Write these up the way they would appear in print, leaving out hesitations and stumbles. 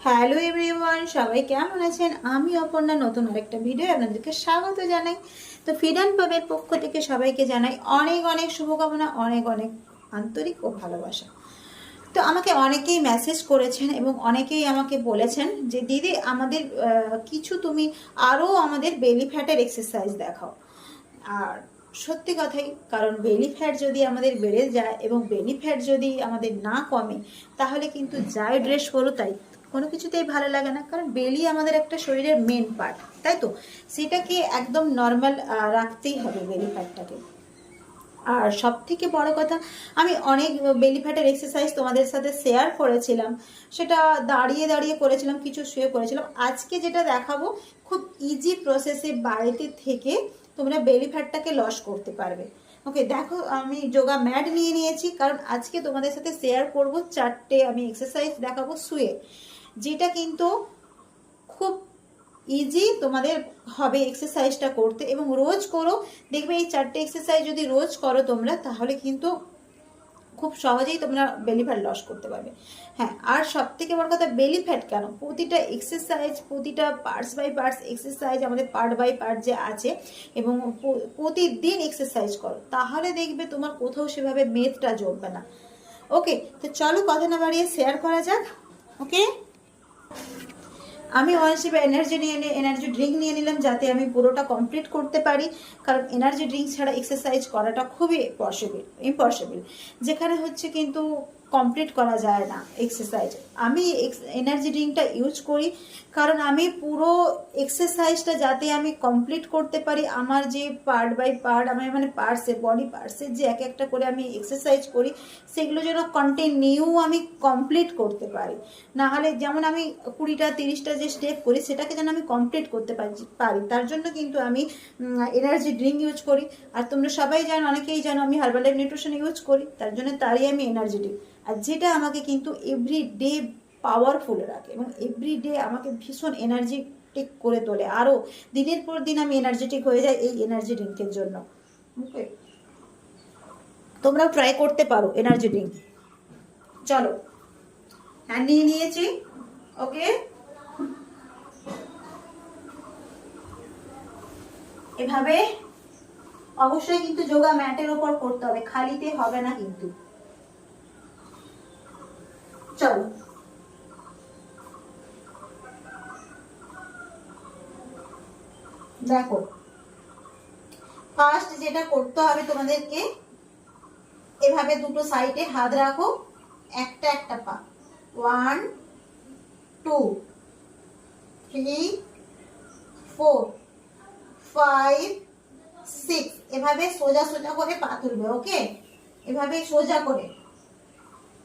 Hello everyone, সবাই কেমন আছেন? আমি অপর্ণা নতুন আরেকটা ভিডিও আপনাদেরকে স্বাগত জানাই। তো ফিড অ্যান্ড পাবের পক্ষ থেকে সবাইকে জানাই অনেক অনেক শুভকামনা, অনেক অনেক আন্তরিক ও ভালোবাসা। তো আমাকে অনেকেই মেসেজ করেছেন এবং অনেকেই আমাকে বলেছেন যে দিদি আমাদের কিছু তুমি আরও আমাদের বেলি ফ্যাটের এক্সারসাইজ দেখাও। আর সত্যি কথাই, কারণ বেলি ফ্যাট যদি আমাদের বেড়ে যায় এবং বেলি ফ্যাট যদি আমাদের না কমে, তাহলে কিন্তু যাই ড্রেস করো তাই কোনো কিছুতেই ভালো লাগে না। কারণ বেলি আমাদের একটা শরীরের মেন পার্ট, তাই তো সেটাকে একদম নর্মাল রাখতেই হবে বেলি ফ্যাটটাকে। আর সব থেকে বড় কথা, আমি অনেক বেলি ফ্যাটের এক্সারসাইজ তোমাদের সাথে শেয়ার করেছিলাম, সেটা দাঁড়িয়ে দাঁড়িয়ে করেছিলাম, কিছু শুয়ে করেছিলাম। আজকে যেটা দেখাবো খুব ইজি প্রসেসে বাড়িতে থেকে তোমরা বেলি ফ্যাটটাকে লস করতে পারবে। ওকে, দেখো আমি যোগা ম্যাট নিয়ে নিয়েছি, কারণ আজকে তোমাদের সাথে শেয়ার করব 4টে আমি এক্সারসাইজ দেখাবো শুয়ে, যেটা কিন্তু খুব ইজি তোমাদের হবে এক্সারসাইজটা করতে, এবং রোজ করো। দেখবে এই 4টে এক্সারসাইজ যদি রোজ করো তোমরা, তাহলে কিন্তু খুব সহজেই তোমরা বেলি ফ্যাট লস করতে পারবে। হ্যাঁ, আর সব থেকে বড় কথা, বেলি ফ্যাট কেন, প্রতিটা এক্সারসাইজ, প্রতিটা পার্টস বাই পার্টস এক্সারসাইজ, আমাদের পার্ট বাই পার্ট যে আছে, এবং প্রতিদিন এক্সারসাইজ করো, তাহলে দেখবে তোমার কোথাও সেভাবে মেদটা জমবে না। ওকে, তো চলো কথা না বাড়িয়ে শেয়ার করা যাক। ওকে, আমি ওয়ানশিপ এনার্জি ড্রিঙ্ক নিয়ে নিলাম, যাতে আমি পুরোটা কমপ্লিট করতে পারি। কারণ এনার্জি ড্রিঙ্ক ছাড়া এক্সারসাইজ করাটা খুবই ইম্পসিবল, যেখানে হচ্ছে কিন্তু কমপ্লিট করা যায় না এক্সারসাইজ। আমি এনার্জি ড্রিঙ্কটা ইউজ করি, কারণ আমি পুরো এক্সারসাইজটা যাতে আমি কমপ্লিট করতে পারি, আমার যে পার্ট বাই পার্ট, আমার মানে পার্টসে, বডি পার্টসের যে এক একটা করে আমি এক্সারসাইজ করি, সেগুলো যেন কন্টিনিউ আমি কমপ্লিট করতে পারি। না হলে যেমন আমি 20টা 30টা যে স্টেপ করি, সেটাকে যেন আমি কমপ্লিট করতে পারি, তার জন্য কিন্তু আমি এনার্জি ড্রিঙ্ক ইউজ করি। আর তোমরা সবাই জানো, অনেকেই জানো, আমি হার্বালাইফ নিউট্রিশন ইউজ করি, তার জন্য তারই আমি এনার্জি ড্রিঙ্ক। আর যেটা আমাকে কিন্তু এভরিডে পাওয়ারফুল রাখে এবং এভরিডে আমাকে ভীষণ এনার্জেটিক করে তোলে, আরও দিনের পর দিন আমি এনার্জেটিক হয়ে যাই এই এনার্জি ড্রিঙ্কের জন্য। ওকে, তোমরাও ট্রাই করতে পারো এনার্জি ড্রিঙ্ক। চলো, হ্যাঁ নিয়ে নিয়েছি। ওকে, এভাবে অবশ্যই কিন্তু যোগা ম্যাটের ওপর করতে হবে, খালিতে হবে না কিন্তু। চলো, দেখো ফার্স্ট যেটা করতে হবে তোমাদেরকে, এভাবে দুটো সাইডে হাত রাখো, একটা একটা পা, 1 2 3 4 5 6, এভাবে সোজা সোজা করে পা তুলবে। ওকে, এভাবে সোজা করে,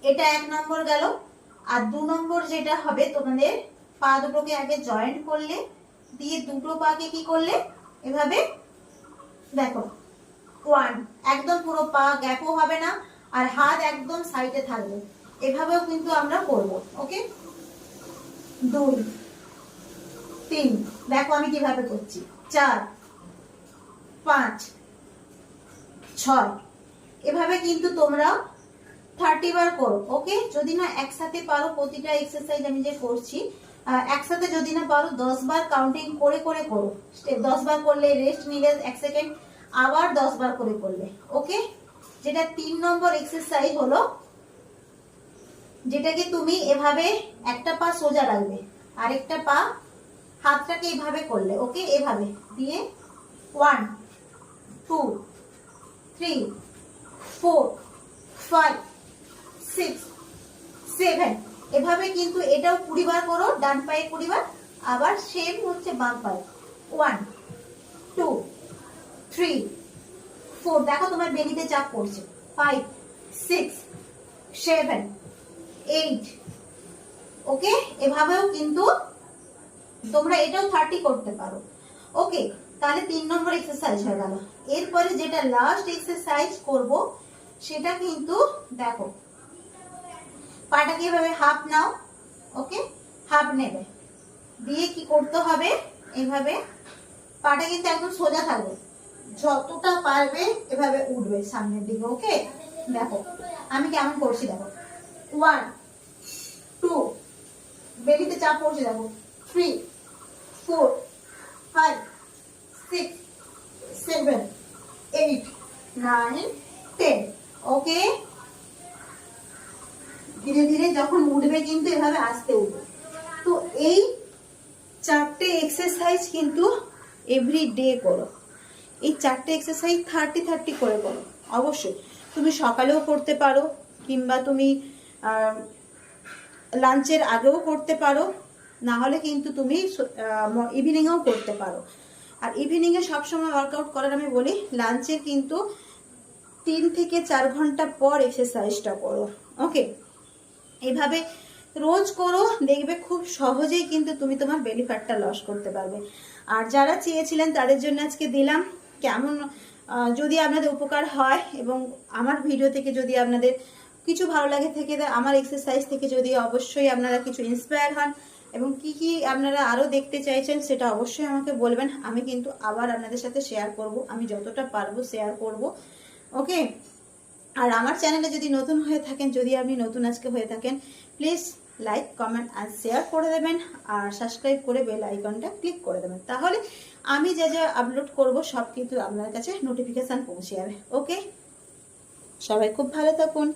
এটা 1 নম্বর গেল। আর 2 নম্বর যেটা হবে, তোমাদের পা দুটোকে আগে জয়েন্ট করলে, দিয়ে দুটো পাকে কি করলে, এভাবে দেখো 1, একদম পুরো পা গ্যাপও হবে না, আর হাত একদম সাইডে থাকবে। এভাবেও কিন্তু আমরা করব। ওকে, 2 3, দেখো আমি কিভাবে করছি, 4 5 6, এভাবে কিন্তু তোমরা 30 বার করো। ওকে, যদি না একসাথে পারো, প্রতিটা এক্সারসাইজ আমি যে করছি একসাথে যদি না পারো, 10 বার কাউন্টিং করে করে করো। 10 বার করলে রেস্ট নিলে 1 সেকেন্ড, আবার 10 বার করে করলে। ওকে, যেটা 3 নম্বর এক্সারসাইজ হলো, যেটাকে তুমি এভাবে একটা পা সোজা রাখবে, আরেকটা পা হাতটাকে এভাবে করলে। ওকে, এভাবে দিয়ে 1 2 3 4 5 6 7, এভাবে কিন্তু এটাও 20 বার করো, ডান পায়ে 20 বার, আবার সেম হচ্ছে বাম পায়ে। 1 2 3 4, দেখো তোমার বেলিতে চাপ পড়ছে। 5 6 7 8, ওকে, এভাবেও কিন্তু তোমরা এটাও 30 করতে পারো। ওকে, তাহলে 3 নম্বর এক্সারসাইজ হয়ে গেল। এরপরে যেটা লাস্ট এক্সারসাইজ করব, সেটা কিন্তু দেখো, পাটাকে এভাবে হাফ নাও। ওকে, হাফ নেবে, দিয়ে কি করতে হবে, এভাবে পাটা কিন্তু একদম সোজা থাকবে, যতটা পারবে এভাবে উঠবে সামনের দিকে। ওকে, দেখো আমি কেমন করছি, দেখো 1 2 বেলিতে চাপ পড়ছে দেখো। 3 4 5 6 7 8 9 10। ওকে, ধীরে ধীরে যখন উঠবে কিন্তু এভাবে আস্তে উঠবে। তো এই 4টে এক্সারসাইজ কিন্তু এভরিডে করো। এই 4টে এক্সারসাইজ 30-30 করে করো। অবশ্যই তুমি সকালেও করতে পারো, কিংবা তুমি লাঞ্চের আগেও করতে পারো, না হলে কিন্তু তুমি ইভিনিংয়েও করতে পারো। আর ইভিনিংয়ে সবসময় ওয়ার্কআউট করার আমি বলি, লাঞ্চের কিন্তু 3 থেকে 4 ঘন্টা পর এক্সারসাইজটা করো। ওকে, এভাবে রোজ করো, দেখবে খুব সহজেই কিন্তু তুমি তোমার বেলি ফ্যাটটা লস করতে পারবে। আর যারা চেয়েছিলেন তাদের জন্য আজকে দিলাম। কেমন, যদি আপনাদের উপকার হয় এবং আমার ভিডিও থেকে যদি আপনাদের কিছু ভালো লাগে থেকে, আমার এক্সারসাইজ থেকে যদি অবশ্যই আপনারা কিছু ইন্সপায়ার হন এবং কি কি আপনারা আরও দেখতে চাইছেন সেটা অবশ্যই আমাকে বলবেন। আমি কিন্তু আবার আপনাদের সাথে শেয়ার করব, আমি যতটা পারবো শেয়ার করব। ওকে, আর আমার চ্যানেলে যদি নতুন হয়ে থাকেন, যদি আপনি নতুন আজকে হয়ে থাকেন, প্লিজ লাইক কমেন্ট আর শেয়ার করে দেবেন, আর সাবস্ক্রাইব করে বেল আইকনটা ক্লিক করে দেবেন। তাহলে আমি যা যা আপলোড করব সব কিন্তু আপনার কাছে নোটিফিকেশান পৌঁছে যাবে। ওকে, সবাই খুব ভালো থাকুন।